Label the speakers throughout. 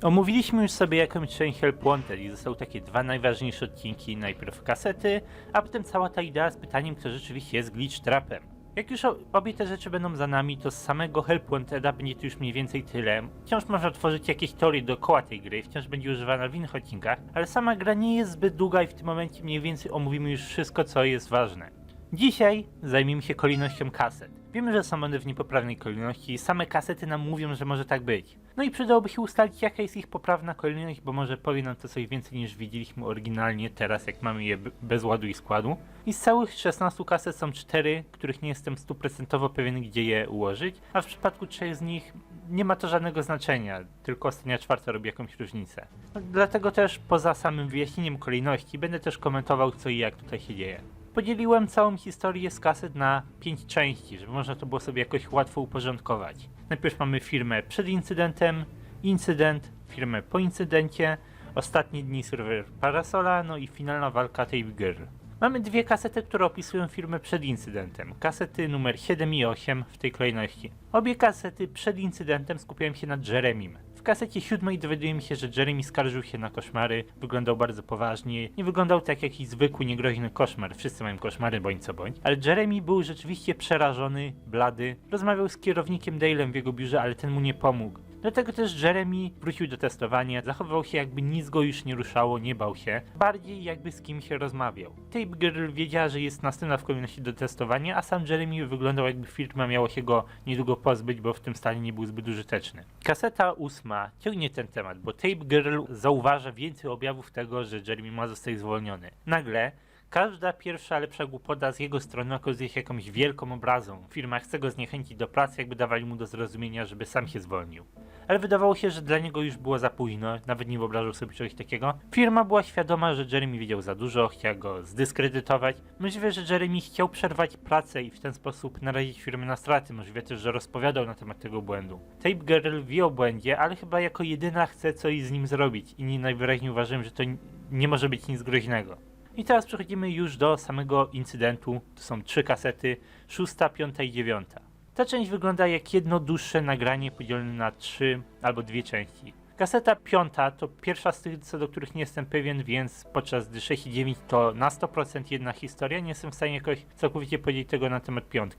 Speaker 1: Omówiliśmy już sobie jakąś część Help Wanted i zostały takie dwa najważniejsze odcinki, najpierw kasety, a potem cała ta idea z pytaniem, kto rzeczywiście jest Glitch Trapem. Jak już obie te rzeczy będą za nami, to z samego Help Wanteda będzie to już mniej więcej tyle. Wciąż można tworzyć jakieś teorie dookoła tej gry, wciąż będzie używana w innych odcinkach, ale sama gra nie jest zbyt długa i w tym momencie mniej więcej omówimy już wszystko, co jest ważne. Dzisiaj zajmiemy się kolejnością kaset. Wiemy, że są one w niepoprawnej kolejności i same kasety nam mówią, że może tak być. No i przydałoby się ustalić, jaka jest ich poprawna kolejność, bo może powie nam to coś więcej niż widzieliśmy oryginalnie teraz, jak mamy je bez ładu i składu. I z całych 16 kaset są 4, których nie jestem 100% pewien, gdzie je ułożyć, a w przypadku 3 z nich nie ma to żadnego znaczenia, tylko ostatnia czwarta robi jakąś różnicę. No, dlatego też poza samym wyjaśnieniem kolejności będę też komentował, co i jak tutaj się dzieje. Podzieliłem całą historię z kaset na 5 części, żeby można to było sobie jakoś łatwo uporządkować. Najpierw mamy firmę przed incydentem, incydent, firmę po incydencie, ostatnie dni serwer Parasola, no i finalna walka Tape Girl. Mamy dwie kasety, które opisują firmę przed incydentem. Kasety numer 7 i 8 w tej kolejności. Obie kasety przed incydentem skupiają się nad Jeremim. W kasecie 7 dowiadujemy się, że Jeremy skarżył się na koszmary, wyglądał bardzo poważnie, nie wyglądał tak jak jakiś zwykły, niegroźny koszmar, wszyscy mają koszmary bądź co bądź, ale Jeremy był rzeczywiście przerażony, blady, rozmawiał z kierownikiem Dalem w jego biurze, ale ten mu nie pomógł. Dlatego też Jeremy wrócił do testowania, zachowywał się jakby nic go już nie ruszało, nie bał się, bardziej jakby z kim się rozmawiał. Tape Girl wiedziała, że jest następna w kolejności do testowania, a sam Jeremy wyglądał jakby firma miała się go niedługo pozbyć, bo w tym stanie nie był zbyt użyteczny. Kaseta 8 ciągnie ten temat, bo Tape Girl zauważa więcej objawów tego, że Jeremy ma zostać zwolniony. Nagle każda pierwsza lepsza głupota z jego strony okazuje się jakąś wielką obrazą. Firma chce go zniechęcić do pracy, jakby dawali mu do zrozumienia, żeby sam się zwolnił. Ale wydawało się, że dla niego już było za późno, nawet nie wyobrażał sobie czegoś takiego. Firma była świadoma, że Jeremy wiedział za dużo, chciał go zdyskredytować. Możliwe, że Jeremy chciał przerwać pracę i w ten sposób narazić firmę na straty. Możliwe też, że rozpowiadał na temat tego błędu. Tape Girl wie o błędzie, ale chyba jako jedyna chce coś z nim zrobić. Inni najwyraźniej uważają, że to nie może być nic groźnego. I teraz przechodzimy już do samego incydentu. To są 3 kasety, 6, 5 i 9. Ta część wygląda jak jedno dłuższe nagranie podzielone na 3 albo 2 części. Kaseta 5 to pierwsza z tych, co do których nie jestem pewien, więc podczas gdy 6 i 9 to na 100% jedna historia, nie jestem w stanie jakoś całkowicie powiedzieć tego na temat 5.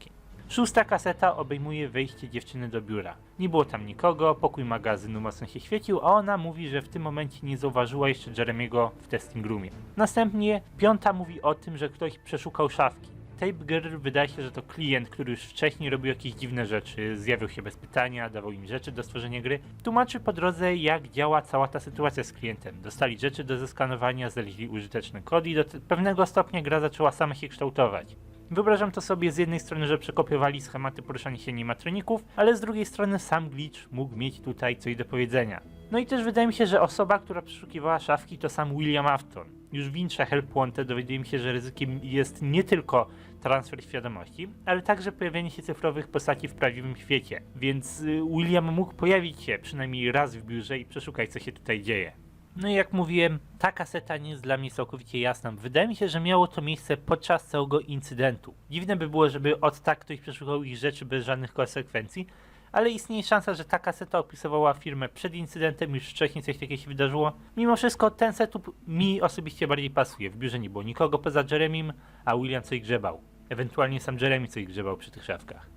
Speaker 1: 6 kaseta obejmuje wejście dziewczyny do biura. Nie było tam nikogo, pokój magazynu mocno się świecił, a ona mówi, że w tym momencie nie zauważyła jeszcze Jeremiego w testing roomie. Następnie 5 mówi o tym, że ktoś przeszukał szafki. Tape Girl wydaje się, że to klient, który już wcześniej robił jakieś dziwne rzeczy, zjawił się bez pytania, dawał im rzeczy do stworzenia gry. Tłumaczy po drodze, jak działa cała ta sytuacja z klientem. Dostali rzeczy do zeskanowania, znaleźli użyteczny kod i do pewnego stopnia gra zaczęła sama się kształtować. Wyobrażam to sobie z jednej strony, że przekopiowali schematy poruszania się animatroników, ale z drugiej strony sam Glitch mógł mieć tutaj coś do powiedzenia. No i też wydaje mi się, że osoba, która przeszukiwała szafki, to sam William Afton. Już w intrze Help Wanted dowiadujemy się, że ryzykiem jest nie tylko transfer świadomości, ale także pojawienie się cyfrowych postaci w prawdziwym świecie. Więc William mógł pojawić się przynajmniej raz w biurze i przeszukać, co się tutaj dzieje. No i jak mówiłem, ta kaseta nie jest dla mnie całkowicie jasna. Wydaje mi się, że miało to miejsce podczas całego incydentu. Dziwne by było, żeby od tak ktoś przeszukał ich rzeczy bez żadnych konsekwencji, ale istnieje szansa, że ta kaseta opisywała firmę przed incydentem, już wcześniej coś takiego się wydarzyło. Mimo wszystko ten setup mi osobiście bardziej pasuje. W biurze nie było nikogo poza Jeremim, a William coś grzebał. Ewentualnie sam Jeremy coś grzebał przy tych szafkach.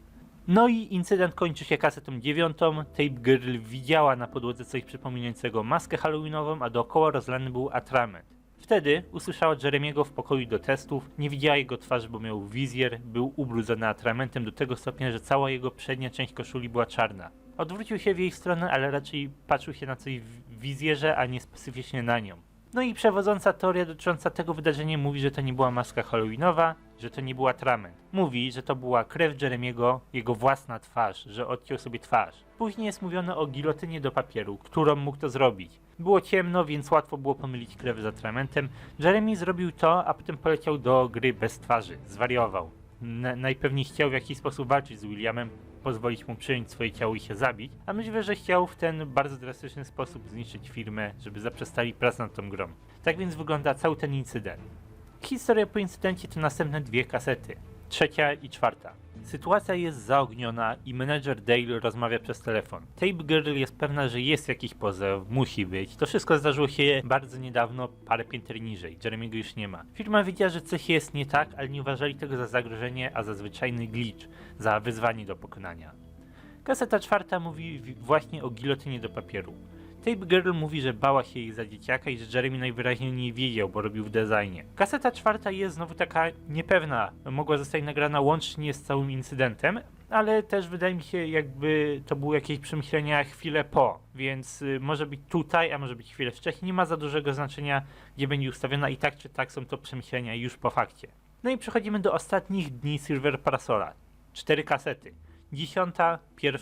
Speaker 1: No i incydent kończy się kasetą 9. Tape Girl widziała na podłodze coś przypominającego maskę halloweenową, a dookoła rozlany był atrament. Wtedy usłyszała Jeremiego w pokoju do testów, nie widziała jego twarzy, bo miał wizjer, był ubrudzony atramentem do tego stopnia, że cała jego przednia część koszuli była czarna. Odwrócił się w jej stronę, ale raczej patrzył się na coś w wizjerze, a nie specyficznie na nią. No i przewodząca teoria dotycząca tego wydarzenia mówi, że to nie była maska halloweenowa, że to nie był atrament. Mówi, że to była krew Jeremiego, jego własna twarz, że odciął sobie twarz. Później jest mówione o gilotynie do papieru, którą mógł to zrobić. Było ciemno, więc łatwo było pomylić krew z atramentem. Jeremy zrobił to, a potem poleciał do gry bez twarzy. Zwariował. Najpewniej chciał w jakiś sposób walczyć z Williamem, pozwolić mu przyjąć swoje ciało i się zabić, a możliwe, że chciał w ten bardzo drastyczny sposób zniszczyć firmę, żeby zaprzestali prac nad tą grą. Tak więc wygląda cały ten incydent. Historia po incydencie to następne 2 kasety. Trzecia i czwarta. Sytuacja jest zaogniona i menedżer Dale rozmawia przez telefon. Tape Girl jest pewna, że jest jakiś pozew, musi być. To wszystko zdarzyło się bardzo niedawno, parę pięter niżej. Jeremiego już nie ma. Firma wiedziała, że coś jest nie tak, ale nie uważali tego za zagrożenie, a za zwyczajny glitch, za wyzwanie do pokonania. Kaseta czwarta mówi właśnie o gilotynie do papieru. Tape Girl mówi, że bała się jej za dzieciaka i że Jeremy najwyraźniej nie wiedział, bo robił w designie. Kaseta czwarta jest znowu taka niepewna, mogła zostać nagrana łącznie z całym incydentem, ale też wydaje mi się, jakby to były jakieś przemyślenia chwilę po, więc może być tutaj, a może być chwilę wcześniej, nie ma za dużego znaczenia, gdzie będzie ustawiona, i tak czy tak są to przemyślenia już po fakcie. No i przechodzimy do ostatnich dni Silver Parasola. 4 kasety. 10., 1.,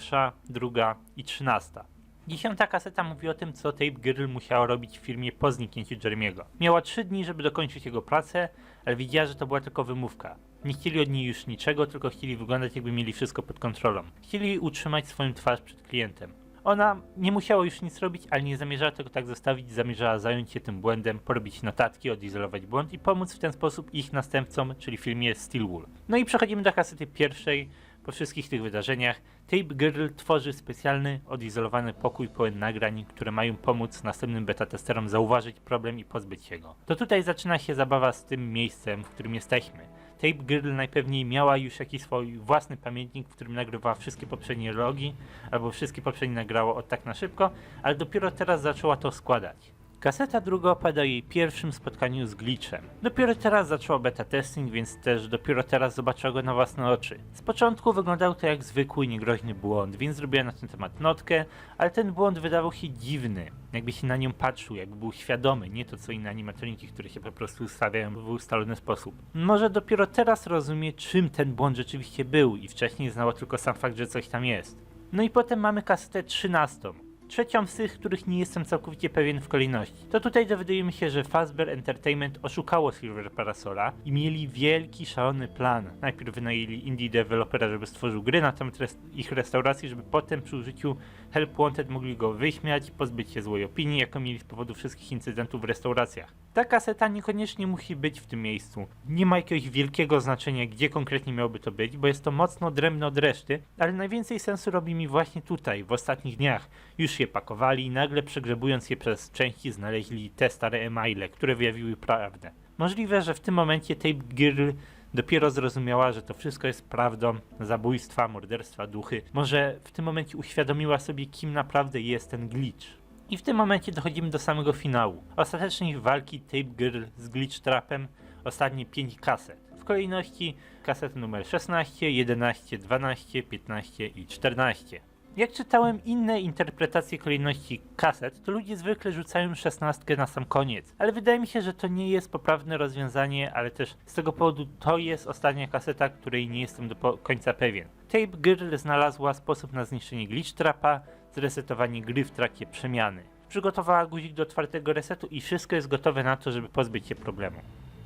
Speaker 1: 2. i 13. 10. kaseta mówi o tym, co Tape Girl musiała robić w firmie po zniknięciu Jeremiego. Miała 3 dni, żeby dokończyć jego pracę, ale widziała, że to była tylko wymówka. Nie chcieli od niej już niczego, tylko chcieli wyglądać, jakby mieli wszystko pod kontrolą. Chcieli utrzymać swoją twarz przed klientem. Ona nie musiała już nic robić, ale nie zamierzała tego tak zostawić, zamierzała zająć się tym błędem, porobić notatki, odizolować błąd i pomóc w ten sposób ich następcom, czyli firmie Steelwool. No i przechodzimy do kasety pierwszej. Po wszystkich tych wydarzeniach Tape Girl tworzy specjalny, odizolowany pokój pełen nagrań, które mają pomóc następnym beta-testerom zauważyć problem i pozbyć się go. To tutaj zaczyna się zabawa z tym miejscem, w którym jesteśmy. Tape Girl najpewniej miała już jakiś swój własny pamiętnik, w którym nagrywała wszystkie poprzednie logi, albo wszystkie poprzednie nagrało od tak na szybko, ale dopiero teraz zaczęła to składać. Kaseta druga opowiada o jej pierwszym spotkaniu z glitchem. Dopiero teraz zaczęła beta testing, więc też dopiero teraz zobaczyła go na własne oczy. Z początku wyglądał to jak zwykły, niegroźny błąd, więc zrobiła na ten temat notkę, ale ten błąd wydawał się dziwny, jakby się na nią patrzył, jakby był świadomy, nie to co inne animatroniki, które się po prostu ustawiają w ustalony sposób. Może dopiero teraz rozumie, czym ten błąd rzeczywiście był i wcześniej znała tylko sam fakt, że coś tam jest. No i potem mamy kasetę 13. Trzecią z tych, których nie jestem całkowicie pewien w kolejności. To tutaj dowiadujemy się, że Fazbear Entertainment oszukało Silver Parasola i mieli wielki, szalony plan. Najpierw wynajęli indie dewelopera, żeby stworzył gry na temat ich restauracji, żeby potem przy użyciu Help Wanted mogli go wyśmiać, pozbyć się złej opinii, jaką mieli z powodu wszystkich incydentów w restauracjach. Ta kaseta niekoniecznie musi być w tym miejscu. Nie ma jakiegoś wielkiego znaczenia, gdzie konkretnie miałoby to być, bo jest to mocno odrębne od reszty, ale najwięcej sensu robi mi właśnie tutaj, w ostatnich dniach. Już je pakowali i nagle przegrzebując je przez części znaleźli te stare e-maile, które wyjawiły prawdę. Możliwe, że w tym momencie Tape Girl dopiero zrozumiała, że to wszystko jest prawdą, zabójstwa, morderstwa, duchy. Może w tym momencie uświadomiła sobie, kim naprawdę jest ten glitch. I w tym momencie dochodzimy do samego finału. Ostatecznej walki Tape Girl z Glitch Trapem, ostatnie 5 kaset. W kolejności kasety numer 16, 11, 12, 15 i 14. Jak czytałem inne interpretacje kolejności kaset, to ludzie zwykle rzucają 16 na sam koniec. Ale wydaje mi się, że to nie jest poprawne rozwiązanie, ale też z tego powodu to jest ostatnia kaseta, której nie jestem do końca pewien. Tape Girl znalazła sposób na zniszczenie Glitch Trapa, zresetowanie gry w trakcie przemiany. Przygotowała guzik do czwartego resetu i wszystko jest gotowe na to, żeby pozbyć się problemu.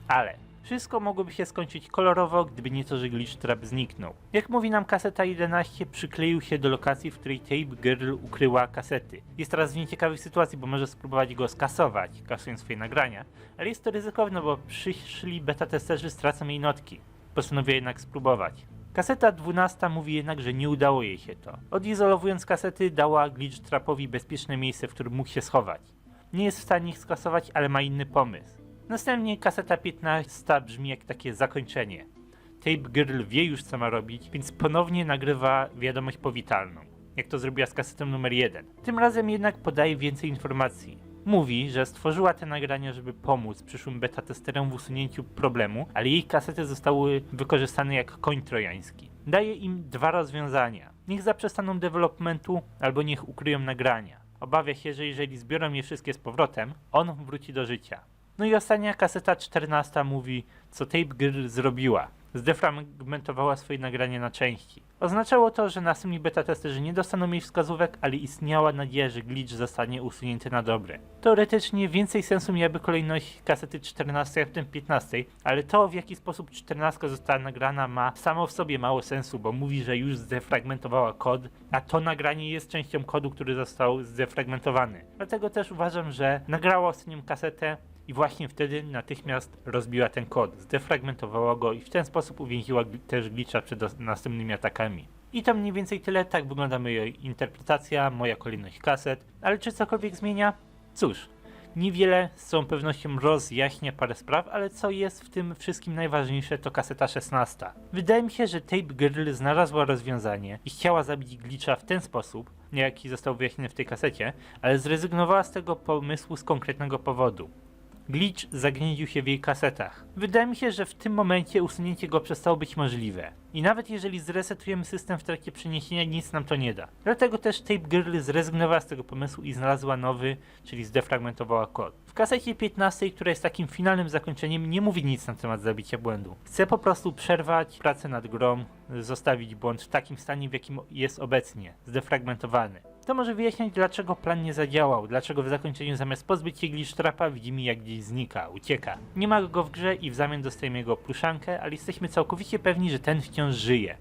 Speaker 1: Ale wszystko mogłoby się skończyć kolorowo, gdyby nie to, że Glitch Trap zniknął. Jak mówi nam kaseta 11, przykleił się do lokacji, w której Tape Girl ukryła kasety. Jest teraz w nieciekawej sytuacji, bo może spróbować go skasować, kasując swoje nagrania, ale jest to ryzykowne, bo przyszli beta testerzy stracą jej notki. Postanowiła jednak spróbować. Kaseta 12 mówi jednak, że nie udało jej się to. Odizolowując kasety, dała Glitch Trapowi bezpieczne miejsce, w którym mógł się schować. Nie jest w stanie ich skasować, ale ma inny pomysł. Następnie kaseta 15 brzmi jak takie zakończenie. Tape Girl wie już co ma robić, więc ponownie nagrywa wiadomość powitalną, jak to zrobiła z kasetą numer 1. Tym razem jednak podaje więcej informacji. Mówi, że stworzyła te nagrania, żeby pomóc przyszłym beta-testerom w usunięciu problemu, ale jej kasety zostały wykorzystane jak koń trojański. Daje im 2 rozwiązania. Niech zaprzestaną developmentu, albo niech ukryją nagrania. Obawia się, że jeżeli zbiorą je wszystkie z powrotem, on wróci do życia. No i ostatnia kaseta 14 mówi, co Tape Girl zrobiła. Zdefragmentowała swoje nagranie na części. Oznaczało to, że następni beta-testerzy nie dostaną jej wskazówek, ale istniała nadzieja, że glitch zostanie usunięty na dobre. Teoretycznie więcej sensu miałaby kolejność kasety 14 jak w tym 15, ale to, w jaki sposób 14 została nagrana, ma samo w sobie mało sensu, bo mówi, że już zdefragmentowała kod, a to nagranie jest częścią kodu, który został zdefragmentowany. Dlatego też uważam, że nagrała ostatnią kasetę i właśnie wtedy natychmiast rozbiła ten kod, zdefragmentowała go i w ten sposób uwięziła też glitcha przed następnymi atakami. I to mniej więcej tyle, tak wygląda moja interpretacja, moja kolejność kaset, ale czy cokolwiek zmienia? Cóż, niewiele, z całą pewnością rozjaśnia parę spraw, ale co jest w tym wszystkim najważniejsze, to kaseta 16. Wydaje mi się, że Tape Girl znalazła rozwiązanie i chciała zabić glitcha w ten sposób, jaki został wyjaśniony w tej kasecie, ale zrezygnowała z tego pomysłu z konkretnego powodu. Glitch zagnieździł się w jej kasetach. Wydaje mi się, że w tym momencie usunięcie go przestało być możliwe. I nawet jeżeli zresetujemy system w trakcie przeniesienia, nic nam to nie da. Dlatego też Tape Girl zrezygnowała z tego pomysłu i znalazła nowy, czyli zdefragmentowała kod. W kasecie 15, która jest takim finalnym zakończeniem, nie mówi nic na temat zabicia błędu. Chce po prostu przerwać pracę nad grą, zostawić błąd w takim stanie, w jakim jest obecnie, zdefragmentowany. To może wyjaśniać, dlaczego plan nie zadziałał, dlaczego w zakończeniu zamiast pozbyć się glitch trapa widzimy, jak gdzieś znika, ucieka. Nie ma go w grze i w zamian dostajemy jego pluszankę, ale jesteśmy całkowicie pewni, że ten wciąż żyje.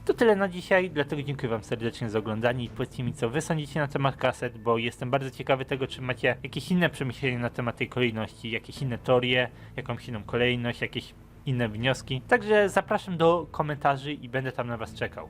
Speaker 1: To tyle na dzisiaj, dlatego dziękuję wam serdecznie za oglądanie i powiedzcie mi, co wy sądzicie na temat kaset, bo jestem bardzo ciekawy tego, czy macie jakieś inne przemyślenia na temat tej kolejności, jakieś inne teorie, jakąś inną kolejność, jakieś inne wnioski. Także zapraszam do komentarzy i będę tam na was czekał.